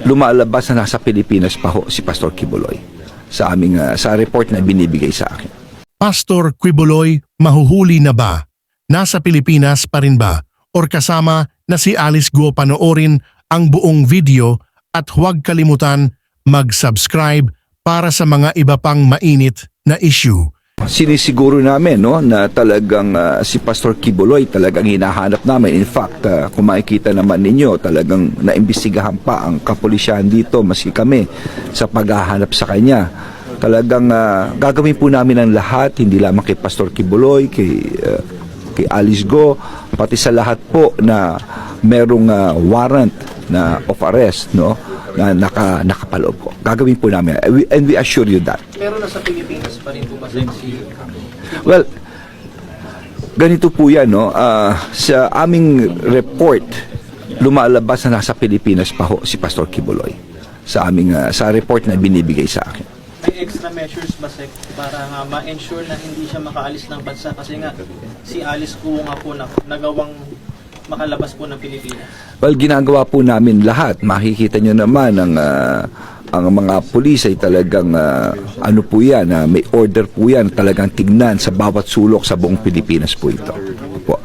lumalabas na nasa Pilipinas pa ho si Pastor Quiboloy sa aming sa report na binibigay sa akin. Pastor Quiboloy, mahuhuli na ba? Nasa Pilipinas pa rin ba? Or kasama na si Alice Guo? Panoorin ang buong video at huwag kalimutan mag-subscribe para sa mga iba pang mainit na issue. Sinisiguro namin na talagang si Pastor Quiboloy talagang hinahanap namin. In fact, kung makikita naman ninyo, talagang naimbestigahan pa ang kapulisyahan dito, maski kami, sa paghahanap sa kanya. Talagang gagawin po namin ang lahat, hindi lamang kay Pastor Quiboloy, kay Alice Guo, pati sa lahat po na merong warrant na of arrest, na nakapaloob po. Gagawin po namin. And we assure you that. Pero nasa Pilipinas pa rin po ba si Well, ganito po yan, sa aming report, lumalabas na nasa Pilipinas pa ho si Pastor Quiboloy sa aming sa report na binibigay sa akin. May extra measures ba, Sec, para ma-ensure na hindi siya makaalis ng bansa? Kasi nga, si Alice Guo nga po nagawang makalabas po ng Pilipinas. Well, ginagawa po namin lahat. Makikita nyo naman ang mga pulis ay talagang ano po yan, may order po yan, talagang tignan sa bawat sulok sa buong Pilipinas po ito. Po.